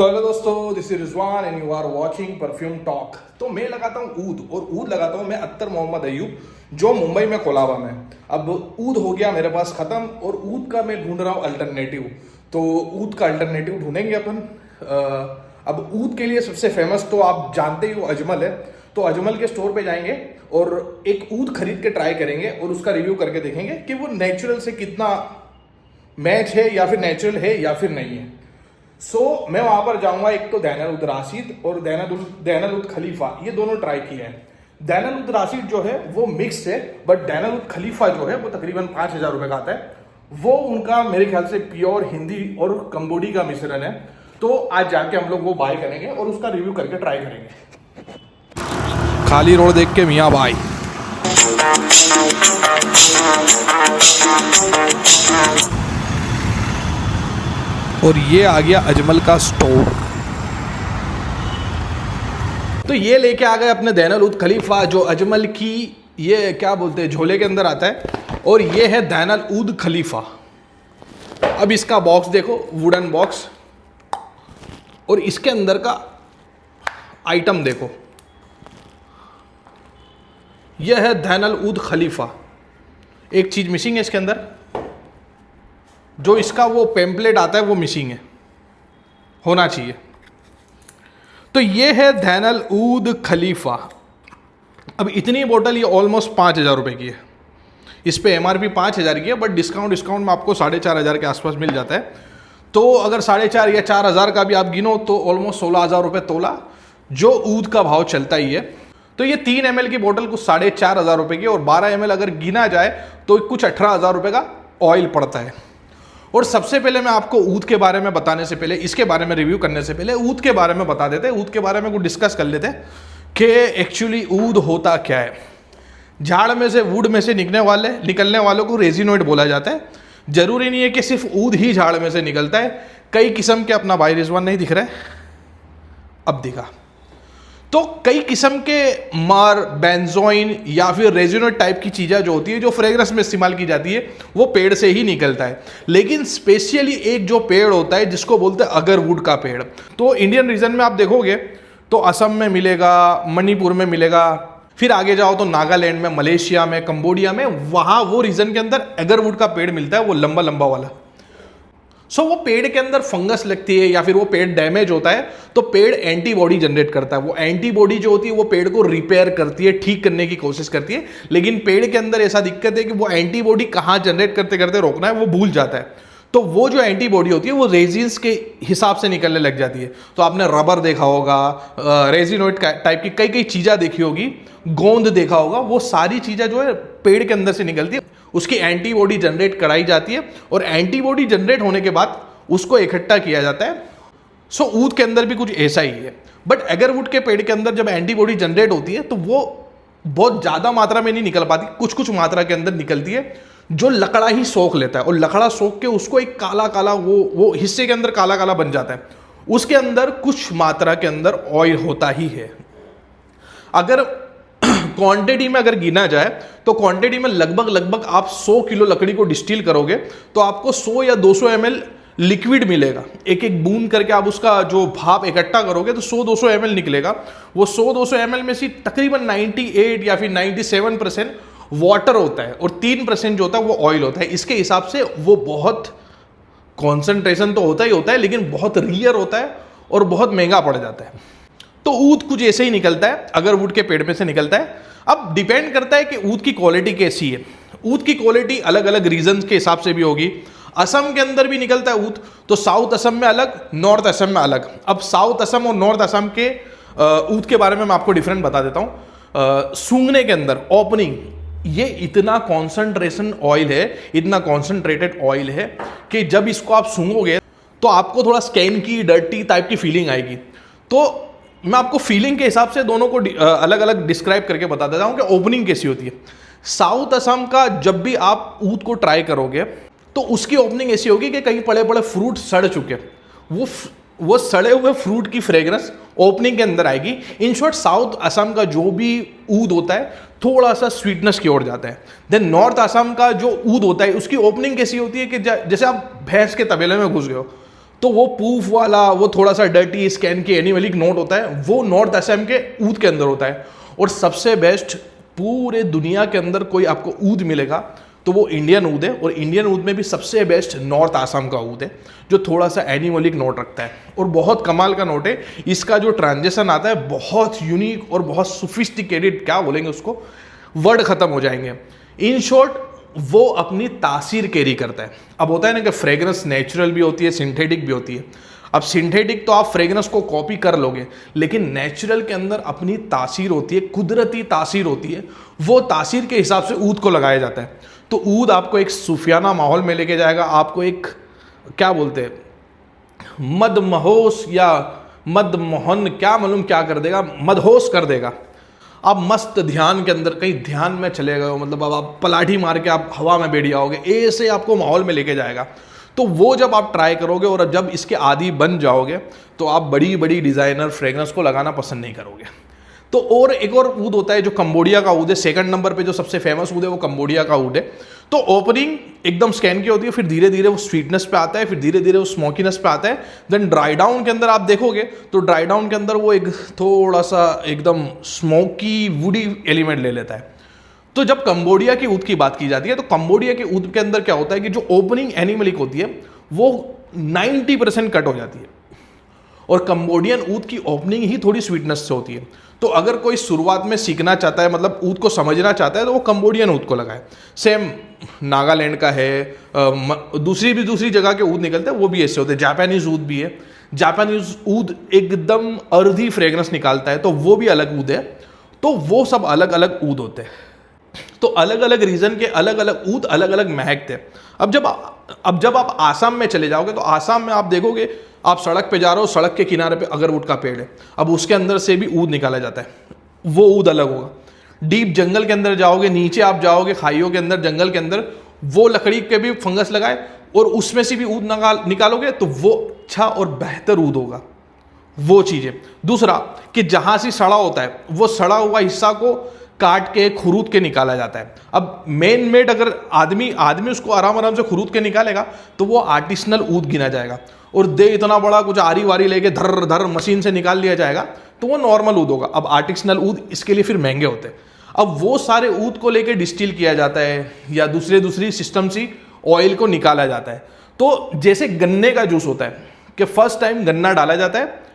तो हेलो दोस्तों, this is Rizwan and you are watching perfume talk. तो मैं लगाता हूँ ऊद, और ऊद लगाता हूँ मैं अत्तर मोहम्मद अयूब, जो मुंबई में खोला हुआ मैं। अब ऊद हो गया मेरे पास ख़त्म, और ऊद का मैं ढूंढ रहा हूँ अल्टरनेटिव। तो ऊद का अल्टरनेटिव ढूंढेंगे अपन। अब ऊद के लिए सबसे फेमस तो आप जानते ही हो अजमल है। तो अजमल के स्टोर पे जाएंगे और एक ऊद खरीद के ट्राई करेंगे और उसका रिव्यू करके देखेंगे कि वो नेचुरल से कितना मैच है, या फिर नेचुरल है या फिर नहीं है। मैं वहां पर जाऊंगा। एक तो दैनल उद राशिद और दैनल उद खलीफा, ये दोनों ट्राई किए हैं। दैनल उद राशिद जो है वो मिक्स है, बट दैनल उद खलीफा जो है वो तकरीबन 5,000 रुपए का आता है। वो उनका मेरे ख्याल से प्योर हिंदी और कंबोडी का मिश्रण है। तो आज जाके हम लोग वो बाय करेंगे और उसका रिव्यू करके ट्राई करेंगे। खाली रोड देख के मियाँ भाई। और ये आ गया अजमल का स्टोर। तो ये लेके आ गए अपने दैनल उद खलीफा, जो अजमल की ये क्या बोलते हैं झोले के अंदर आता है। और ये है दैनल उद खलीफा। अब इसका बॉक्स देखो, वुडन बॉक्स, और इसके अंदर का आइटम देखो। यह है दैनल उद खलीफा। एक चीज मिसिंग है इसके अंदर, जो इसका वो पेम्पलेट आता है वो मिसिंग है, होना चाहिए। तो ये है दैनल उद खलीफा। अब इतनी बोतल ये ऑलमोस्ट 5,000 रुपये की है। इस पे MRP 5,000 की है, बट डिस्काउंट में आपको 4,500 के आसपास मिल जाता है। तो अगर 4,500 या 4,000 का भी आप गिनो तो ऑलमोस्ट 16,000 रुपये तोला, जो ऊद का भाव चलता ही है। तो ये 3 ml की बोतल कुछ 4,500 रुपये की, और 12 ml अगर गिना जाए तो कुछ 18,000 रुपये का ऑयल पड़ता है। और सबसे पहले मैं आपको ऊद के बारे में बताने से पहले, इसके बारे में रिव्यू करने से पहले ऊद के बारे में बता देते हैं। ऊद के बारे में कुछ डिस्कस कर लेते हैं कि एक्चुअली ऊद होता क्या है। झाड़ में से, वुड में से निकलने वालों को रेजिनोइड बोला जाता है। जरूरी नहीं है कि सिर्फ ऊद ही झाड़ में से निकलता है, कई किस्म के, अपना भाई रिजवान नहीं दिख रहा है, अब दिखा, तो कई किस्म के मार, बेंजोइन या फिर रेजिनोइड टाइप की चीज़ें जो होती है, जो फ्रेग्रेंस में इस्तेमाल की जाती है, वो पेड़ से ही निकलता है। लेकिन स्पेशली एक जो पेड़ होता है जिसको बोलते हैं अगरवुड का पेड़, तो इंडियन रीजन में आप देखोगे तो असम में मिलेगा, मणिपुर में मिलेगा, फिर आगे जाओ तो नागालैंड में, मलेशिया में, कंबोडिया में, वहाँ वो रीजन के अंदर अगरवुड का पेड़ मिलता है, वो लंबा लंबा वाला। वो पेड़ के अंदर फंगस लगती है या फिर वो पेड़ डैमेज होता है, तो पेड़ एंटीबॉडी जनरेट करता है। वो एंटीबॉडी जो होती है वो पेड़ को रिपेयर करती है, ठीक करने की कोशिश करती है। लेकिन पेड़ के अंदर ऐसा दिक्कत है कि वो एंटीबॉडी कहाँ जनरेट करते करते रोकना है वो भूल जाता है। तो वो जो एंटीबॉडी होती है वो रेजिन्स के हिसाब से निकलने लग जाती है। तो आपने रबर देखा होगा, रेजिनोइड टाइप की कई कई चीज़ें देखी होगी, गोंद देखा होगा, वो सारी चीज़ें जो है पेड़ के अंदर से निकलती है। उसकी एंटीबॉडी जनरेट कराई जाती है, और एंटीबॉडी जनरेट होने के बाद उसको इकट्ठा किया जाता है। ऊद के अंदर भी कुछ ऐसा ही है। बट अगरवुड के पेड़ के अंदर जब एंटीबॉडी जनरेट होती है तो वो बहुत ज़्यादा मात्रा में नहीं निकल पाती, कुछ कुछ मात्रा के अंदर निकलती है, जो लकड़ा ही सोख लेता है। और लकड़ा सोख के उसको एक काला काला वो हिस्से के अंदर काला काला बन जाता है। उसके अंदर कुछ मात्रा के अंदर ऑयल होता ही है। अगर क्वांटिटी में अगर गिना जाए तो क्वांटिटी में लगभग आप 100 किलो लकड़ी को डिस्टिल करोगे तो आपको 100 या 200 ml लिक्विड मिलेगा। एक एक बूंद करके आप उसका जो भाप इकट्ठा करोगे तो 100-200 ml निकलेगा। वो 100-200 ml में से तकरीबन 98 या फिर 97% वाटर होता है, और 3% जो होता है वो ऑयल होता है। इसके हिसाब से वो बहुत कॉन्सेंट्रेशन तो होता ही होता है, लेकिन बहुत रियर होता है और बहुत महंगा पड़ जाता है। तो ऊद कुछ ऐसे ही निकलता है, अगरवुड के पेड़ में से निकलता है। अब डिपेंड करता है कि ऊद की क्वालिटी कैसी है। ऊद की क्वालिटी अलग अलग रीजन के हिसाब से भी होगी। असम के अंदर भी निकलता है ऊद, तो साउथ असम में अलग, नॉर्थ असम में अलग। अब साउथ असम और नॉर्थ असम के ऊद के बारे में मैं आपको डिफरेंट बता देता हूँ। सूंघने के अंदर ओपनिंग, ये इतना कॉन्सेंट्रेशन ऑयल है, इतना कॉन्सेंट्रेटेड ऑयल है कि जब इसको आप सूंघोगे तो आपको थोड़ा स्कैन की, डर्टी टाइप की फीलिंग आएगी। तो मैं आपको फीलिंग के हिसाब से दोनों को अलग अलग डिस्क्राइब करके बता देता हूँ कि ओपनिंग कैसी होती है। साउथ असम का जब भी आप ऊद को ट्राई करोगे तो उसकी ओपनिंग ऐसी होगी कि कहीं पड़े पड़े फ्रूट सड़ चुके, वो सड़े हुए फ्रूट की फ्रेग्रेंस ओपनिंग के अंदर आएगी। इन शॉर्ट साउथ असम का जो भी ऊद होता है थोड़ा सा स्वीटनेस की ओर जाता है। देन नॉर्थ असम का जो ऊद होता है उसकी ओपनिंग कैसी होती है कि जैसे आप भैंस के तबेले में घुस गए हो, तो वो पूफ वाला, वो थोड़ा सा डर्टी स्कैन की एनिमलिक नोट होता है, वो नॉर्थ असम के ऊद के अंदर होता है। और सबसे बेस्ट पूरे दुनिया के अंदर कोई आपको ऊद मिलेगा तो वो इंडियन ऊद है, और इंडियन ऊद में भी सबसे बेस्ट नॉर्थ आसाम का ऊद है, जो थोड़ा सा एनिमलिक नोट रखता है और बहुत कमाल का नोट है। इसका जो ट्रांजेक्शन आता है बहुत यूनिक और बहुत सोफिस्टिकेटेड, क्या बोलेंगे उसको, वर्ड खत्म हो जाएंगे। इन शॉर्ट वो अपनी तासीर कैरी करता है। अब होता है ना कि फ्रेग्रेंस नेचुरल भी होती है, सिंथेटिक भी होती है। अब सिंथेटिक तो आप फ्रेग्रेंस को कॉपी कर लोगे, लेकिन नेचुरल के अंदर अपनी तासीर होती है, कुदरती तासीर होती है। वो तासीर के हिसाब से ऊद को लगाया जाता है। तो ऊद आपको एक सूफियाना माहौल में लेके जाएगा, आपको एक क्या बोलते हैं, मदमहोश या मदमोहन, क्या मालूम क्या कर देगा, मदहोश कर देगा। आप मस्त ध्यान के अंदर कहीं ध्यान में चले गए हो, मतलब अब आप पलाठी मार के आप हवा में बैठ जाओगे, ऐसे आपको माहौल में लेके जाएगा। तो वो जब आप ट्राई करोगे और जब इसके आदी बन जाओगे तो आप बड़ी बड़ी डिज़ाइनर फ्रेग्रेंस को लगाना पसंद नहीं करोगे। तो और एक और ऊद होता है जो कंबोडिया का ऊद है। सेकंड नंबर पे जो सबसे फेमस ऊद है वो कंबोडिया का ऊद है। तो ओपनिंग एकदम स्कैन की होती है, फिर धीरे धीरे वो स्वीटनेस पे आता है, फिर धीरे धीरे वो स्मोकीनेस पे आता है। देन ड्राई डाउन के अंदर आप देखोगे तो ड्राई डाउन के अंदर वो एक थोड़ा सा एकदम स्मोकी वुडी एलिमेंट ले लेता है। तो जब कंबोडिया की ऊद की बात की जाती है तो कंबोडिया के ऊद के अंदर क्या होता है कि जो ओपनिंग एनिमलिक होती है वो 90% कट हो जाती है, और कंबोडियन ऊद की ओपनिंग ही थोड़ी स्वीटनेस से होती है। तो अगर कोई शुरुआत में सीखना चाहता है, मतलब ऊद को समझना चाहता है, तो वो कंबोडियन ऊद को लगाए। सेम नागालैंड का है, दूसरी जगह के ऊद निकलते हैं, वो भी ऐसे होते हैं। जापानीज ऊद भी है। जापानीज ऊद एकदम अर्धी फ्रेग्रेंस निकालता है, तो वो भी अलग ऊद है। तो वो सब अलग अलग ऊद होते हैं। तो अलग अलग रीजन के अलग अलग ऊद अलग अलग महक थे। अब जब आप आसाम में चले जाओगे तो आसाम में आप देखोगे, आप सड़क पे जा रहे हो, सड़क के किनारे पे अगरवुड का पेड़ है, अब उसके अंदर से भी ऊद निकाला जाता है, वो ऊद अलग होगा। डीप जंगल के अंदर जाओगे, नीचे आप जाओगे खाइयों के अंदर, जंगल के अंदर, वो लकड़ी के भी फंगस लगाए और उसमें से भी ऊद निकालोगे तो वो अच्छा और बेहतर ऊद होगा। वो चीज़ें। दूसरा कि जहाँ से सड़ा होता है वो सड़ा हुआ हिस्सा को काट के खुरूद के निकाला जाता है। अब मेन मेड अगर आदमी उसको आराम से खुरूद के निकालेगा तो वो आर्टिसनल ऊद गिना जाएगा, और दे इतना बड़ा कुछ आरी वारी लेके धर धर मशीन से निकाल लिया जाएगा तो वो नॉर्मल ऊद होगा। अब आर्टिसनल ऊद इसके लिए फिर महंगे होते हैं। अब वो सारे ऊद को लेके डिस्टिल किया जाता है या दूसरी सिस्टम से ऑयल को निकाला जाता है। तो जैसे गन्ने का जूस होता है कि फर्स्ट टाइम गन्ना डाला जाता है,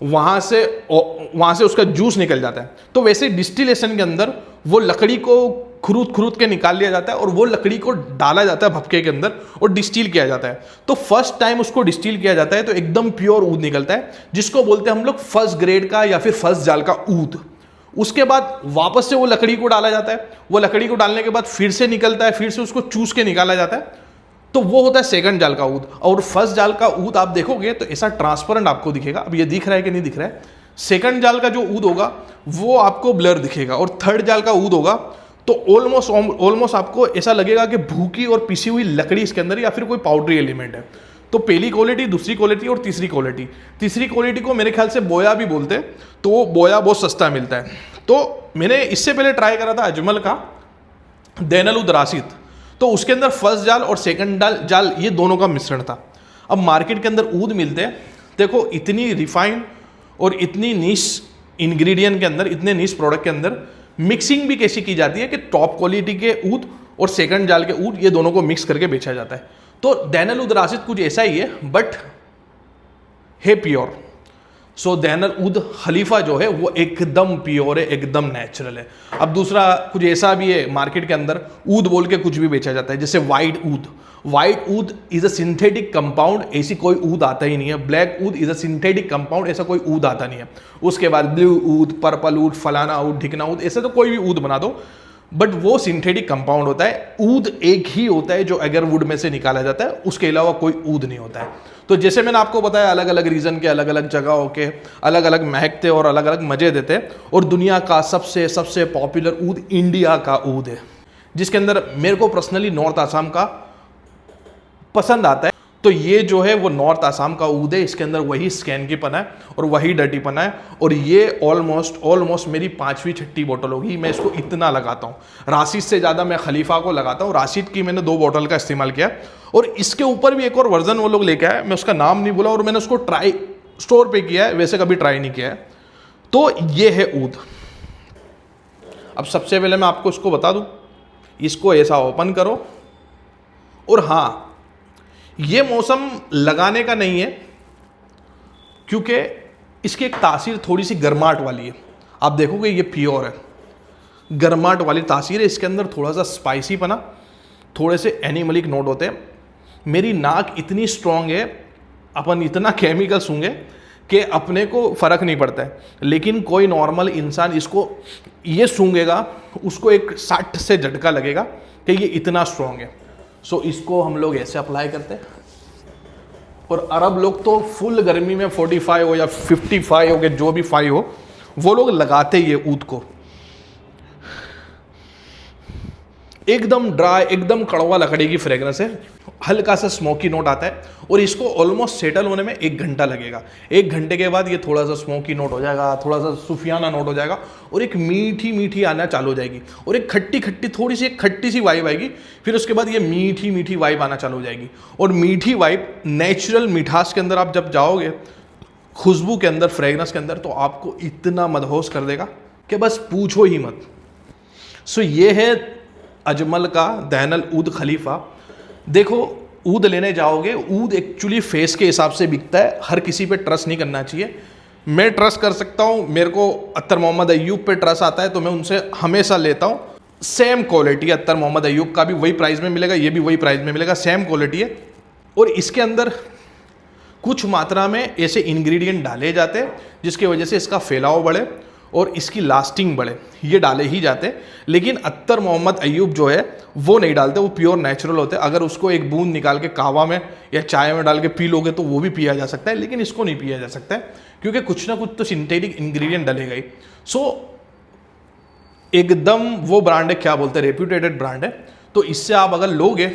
वहाँ से उसका जूस निकल जाता है, तो वैसे डिस्टिलेशन के अंदर वो लकड़ी को खुरूद के निकाल लिया जाता है और वो लकड़ी को डाला जाता है भपके के अंदर और डिस्टिल किया जाता है। तो फर्स्ट टाइम उसको डिस्टिल किया जाता है तो एकदम प्योर ऊद निकलता है, जिसको बोलते हैं हम लोग फर्स्ट ग्रेड का या फिर फर्स्ट जाल का ऊद। उसके बाद वापस से वो लकड़ी को डाला जाता है, वो लकड़ी को डालने के बाद फिर से निकलता है, फिर से उसको चूस के निकाला जाता है, तो वो होता है सेकंड जाल का ऊद। और फर्स्ट जाल का ऊद आप देखोगे तो ऐसा ट्रांसपेरेंट आपको दिखेगा। अब ये दिख रहा है कि नहीं दिख रहा है। सेकंड जाल का जो ऊद होगा वो आपको ब्लर दिखेगा, और थर्ड जाल का ऊद होगा तो ऑलमोस्ट आपको ऐसा लगेगा कि भूकी और पिसी हुई लकड़ी इसके अंदर या फिर कोई पाउडरी एलिमेंट है। तो पहली क्वालिटी, दूसरी क्वालिटी और तीसरी क्वालिटी को मेरे ख्याल से बोया भी बोलते हैं, तो वो बोया बहुत सस्ता मिलता है। तो मैंने इससे पहले ट्राई करा था अजमल का दैनल उद राशिद, तो उसके अंदर फर्स्ट जाल और सेकंड जाल ये दोनों का मिश्रण था। अब मार्केट के अंदर ऊद मिलते हैं, देखो इतनी रिफाइंड और इतनी नीश इंग्रेडिएंट के अंदर, इतने नीश प्रोडक्ट के अंदर मिक्सिंग भी कैसी की जाती है कि टॉप क्वालिटी के ऊद और सेकंड जाल के ऊद ये दोनों को मिक्स करके बेचा जाता है। तो दैनल उद राशिद कुछ ऐसा ही है, बट है प्योर। सो दैनल उद खलीफा जो है वो एकदम प्योर है, एकदम नेचुरल है। अब दूसरा कुछ ऐसा भी है मार्केट के अंदर, ऊद बोल के कुछ भी बेचा जाता है, जैसे वाइट ऊद इज अ सिंथेटिक कंपाउंड, ऐसी कोई ऊद आता ही नहीं है। ब्लैक ऊद इज अ सिंथेटिक कंपाउंड, ऐसा कोई ऊद आता नहीं है। उसके बाद ब्लू ऊद, पर्पल ऊद, फलाना ऊद, ढिकना ऊद, ऐसे तो कोई भी ऊद बना दो, बट वो सिंथेटिक कंपाउंड होता है। ऊद एक ही होता है जो अगर वुड में से निकाला जाता है, उसके अलावा कोई ऊद नहीं होता है। तो जैसे मैंने आपको बताया, अलग अलग रीजन के अलग अलग जगहों के अलग अलग महकते और अलग अलग मजे देते हैं। और दुनिया का सबसे पॉपुलर ऊद इंडिया का ऊद है, जिसके अंदर मेरे को पर्सनली नॉर्थ आसाम का पसंद आता है। तो ये जो है वो नॉर्थ आसाम का ऊद है, इसके अंदर वही स्कैन की पना है और वही डर्टी पना है। और ये ऑलमोस्ट मेरी 5वीं-6ठी बोतल होगी, मैं इसको इतना लगाता हूँ। राशिद से ज़्यादा मैं खलीफा को लगाता हूँ। राशिद की मैंने 2 बोतल का इस्तेमाल किया और इसके ऊपर भी एक और वर्जन वो लोग लेके आए, मैं उसका नाम नहीं बोला, और मैंने उसको ट्राई स्टोर पे किया है, वैसे कभी ट्राई नहीं किया है। तो ये है ऊद। अब सबसे पहले मैं आपको इसको बता दूँ, इसको ऐसा ओपन करो, और हाँ, ये मौसम लगाने का नहीं है क्योंकि इसकी एक तासीर थोड़ी सी गर्माहट वाली है। आप देखोगे ये प्योर है, गर्माहट वाली तासीर है। इसके अंदर थोड़ा सा स्पाइसी पना, थोड़े से एनिमलिक नोट होते हैं। मेरी नाक इतनी स्ट्रांग है, अपन इतना केमिकल सूंघे कि अपने को फ़र्क नहीं पड़ता है, लेकिन कोई नॉर्मल इंसान इसको ये सूंघेगा, उसको एक 60 से झटका लगेगा कि ये इतना स्ट्रांग है। सो इसको हम लोग ऐसे अप्लाई करते हैं। और अरब लोग तो फुल गर्मी में 45 हो या 55 हो के जो भी 5 हो, वो लोग लगाते ही ये ऊद को। एकदम ड्राई, एकदम कड़वा लकड़ी की फ्रेग्रेंस है, हल्का सा स्मोकी नोट आता है, और इसको ऑलमोस्ट सेटल होने में 1 घंटा लगेगा। 1 घंटे के बाद ये थोड़ा सा स्मोकी नोट हो जाएगा, थोड़ा सा सूफियाना नोट हो जाएगा, और एक मीठी मीठी आना चालू हो जाएगी, और एक खट्टी खट्टी थोड़ी सी एक खट्टी सी वाइब आएगी। फिर उसके बाद ये मीठी मीठी वाइब आना चालू हो जाएगी। और मीठी वाइब नेचुरल मिठास के अंदर आप जब जाओगे, खुशबू के अंदर, फ्रेगनेंस के अंदर, तो आपको इतना मदहोश कर देगा कि बस पूछो ही मत। सो ये है अजमल का दैनल ऊद खलीफा। देखो, ऊद लेने जाओगे, ऊद एक्चुअली फेस के हिसाब से बिकता है, हर किसी पे ट्रस्ट नहीं करना चाहिए। मैं ट्रस्ट कर सकता हूँ, मेरे को अत्तर मोहम्मद अय्यूब पे ट्रस्ट आता है, तो मैं उनसे हमेशा लेता हूँ। सेम क्वालिटी, अत्तर मोहम्मद अय्यूब का भी वही प्राइस में मिलेगा, ये भी वही प्राइस में मिलेगा, सेम क्वालिटी है। और इसके अंदर कुछ मात्रा में ऐसे इंग्रेडिएंट डाले जाते हैं जिसकी वजह से इसका फैलाव बढ़े और इसकी लास्टिंग बढ़े, ये डाले ही जाते हैं। लेकिन अत्तर मोहम्मद अय्यूब जो है वो नहीं डालते, वो प्योर नेचुरल होते हैं। अगर उसको एक बूंद निकाल के कहवा में या चाय में डाल के पी लोगे तो वो भी पिया जा सकता है, लेकिन इसको नहीं पिया जा सकता है क्योंकि कुछ ना कुछ तो सिंथेटिक इंग्रेडिएंट डलेगा ही। सो एकदम वो ब्रांड है, क्या बोलते हैं, रेप्यूटेटेड ब्रांड है। तो इससे आप अगर लोगे,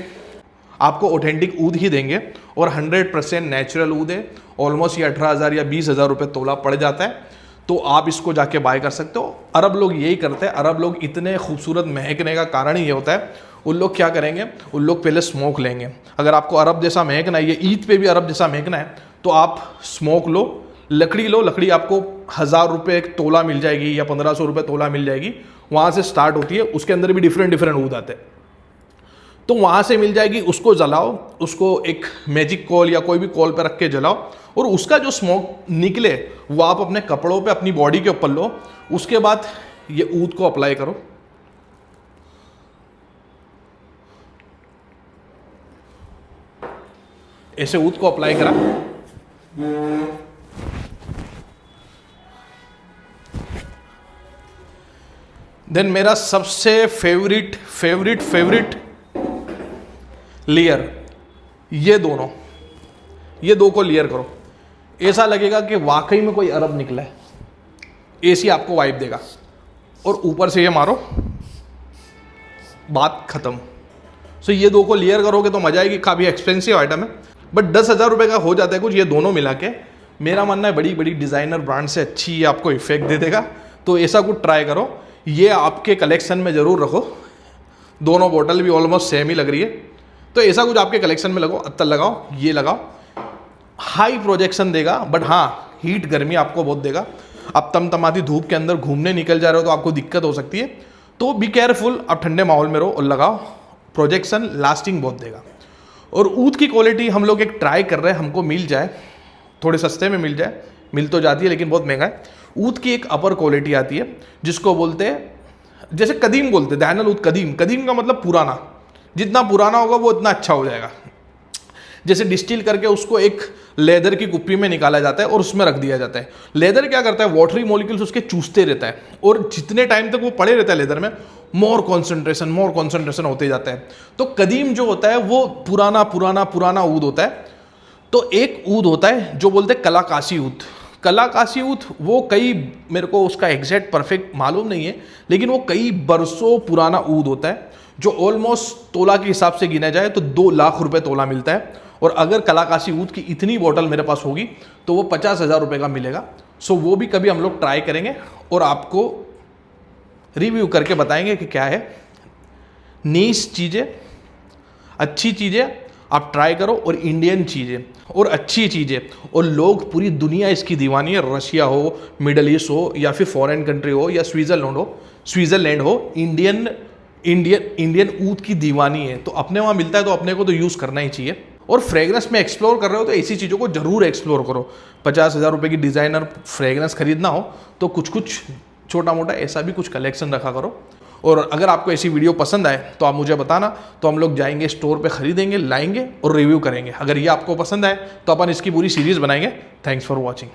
आपको ऑथेंटिक ऊद ही देंगे, और 100% नेचुरल ऊद है। ऑलमोस्ट ये 18,000 या 20,000 रुपये तोला पड़ जाता है, तो आप इसको जाके बाय कर सकते हो। अरब लोग यही करते हैं। अरब लोग इतने खूबसूरत महकने का कारण ही ये होता है, उन लोग क्या करेंगे, उन लोग पहले स्मोक लेंगे। अगर आपको अरब जैसा महकना है, ये ईद पे भी अरब जैसा महकना है, तो आप स्मोक लो, लकड़ी लो। लकड़ी आपको 1,000 रुपये एक तोला मिल जाएगी या 1,500 रुपये तोला मिल जाएगी, वहाँ से स्टार्ट होती है। उसके अंदर भी डिफरेंट ऊद आते हैं, तो वहाँ से मिल जाएगी। उसको जलाओ, उसको एक मैजिक कॉल या कोई भी कॉल पे रख के जलाओ, और उसका जो स्मोक निकले वो आप अपने कपड़ों पे, अपनी बॉडी के ऊपर लो। उसके बाद ये ऊद को अप्लाई करो। ऐसे ऊद को अप्लाई करा, देन मेरा सबसे फेवरेट लेयर, ये दो को लेयर करो। ऐसा लगेगा कि वाकई में कोई अरब निकला है, ऐसी आपको वाइब देगा। और ऊपर से ये मारो, बात खत्म। सो ये 2 को लेयर करोगे तो मजा आएगी। काफ़ी एक्सपेंसिव आइटम है, बट 10,000 रुपये का हो जाता है कुछ, ये दोनों मिला के। मेरा मानना है बड़ी बड़ी डिज़ाइनर ब्रांड से अच्छी ये आपको इफेक्ट दे देगा, तो ऐसा कुछ ट्राई करो। ये आपके कलेक्शन में ज़रूर रखो। दोनों बोतल भी ऑलमोस्ट सेम ही लग रही है, तो ऐसा कुछ आपके कलेक्शन में लगो। अत्तर लगाओ, ये लगाओ, हाई प्रोजेक्शन देगा, बट हाँ हीट गर्मी आपको बहुत देगा। आप तमतमाती धूप के अंदर घूमने निकल जा रहे हो तो आपको दिक्कत हो सकती है, तो बी केयरफुल। आप ठंडे माहौल में रहो और लगाओ, प्रोजेक्शन लास्टिंग बहुत देगा। और ऊद की क्वालिटी हम लोग एक ट्राई कर रहे हैं, हमको मिल जाए, थोड़े सस्ते में मिल जाए, मिल तो जाती है लेकिन बहुत महंगा है। ऊद की एक अपर क्वालिटी आती है जिसको बोलते हैं, जैसे कदीम बोलते हैं, दैनल ऊद कदीम का मतलब पुराना। जितना पुराना होगा वो उतना अच्छा हो जाएगा। जैसे डिस्टिल करके उसको एक लेदर की कुप्पी में निकाला जाता है और उसमें रख दिया जाता है। लेदर क्या करता है, वाटरी मॉलिक्यूल्स उसके चूसते रहता है, और जितने टाइम तक वो पड़े रहता है लेदर में, मोर कॉन्सेंट्रेशन होते जाता है। तो कदीम जो होता है वो पुराना ऊद होता है। तो एक ऊद होता है जो बोलते हैं कलाकाशी ऊद। वो कई, मेरे को उसका एग्जैक्ट परफेक्ट मालूम नहीं है, लेकिन वो कई बरसों पुराना ऊद होता है, जो ऑलमोस्ट तोला के हिसाब से गिना जाए तो 2 लाख रुपए तोला मिलता है। और अगर कलाकाशी ऊद की इतनी बॉटल मेरे पास होगी तो वो 50,000 रुपये का मिलेगा। सो वो भी कभी हम लोग ट्राई करेंगे और आपको रिव्यू करके बताएंगे कि क्या है। नीश चीज़ें, अच्छी चीज़ें आप ट्राई करो, और इंडियन चीज़ें और अच्छी चीज़ें, और लोग पूरी दुनिया इसकी दीवानी है। रशिया हो, मिडल ईस्ट हो, या फिर फॉरेन कंट्री हो, या स्विट्ज़रलैंड हो, इंडियन ऊद की दीवानी है। तो अपने वहाँ मिलता है तो अपने को तो यूज़ करना ही चाहिए। और फ्रेगरेंस में एक्सप्लोर कर रहे हो तो ऐसी चीज़ों को जरूर एक्सप्लोर करो। 50,000 रुपये की डिज़ाइनर फ्रेगरेंस खरीदना हो तो कुछ कुछ छोटा मोटा ऐसा भी कुछ कलेक्शन रखा करो। और अगर आपको ऐसी वीडियो पसंद आए तो आप मुझे बताना, तो हम लोग जाएंगे स्टोर पे खरीदेंगे, लाएंगे और रिव्यू करेंगे। अगर ये आपको पसंद आए तो अपन इसकी पूरी सीरीज़ बनाएंगे। Thanks for watching.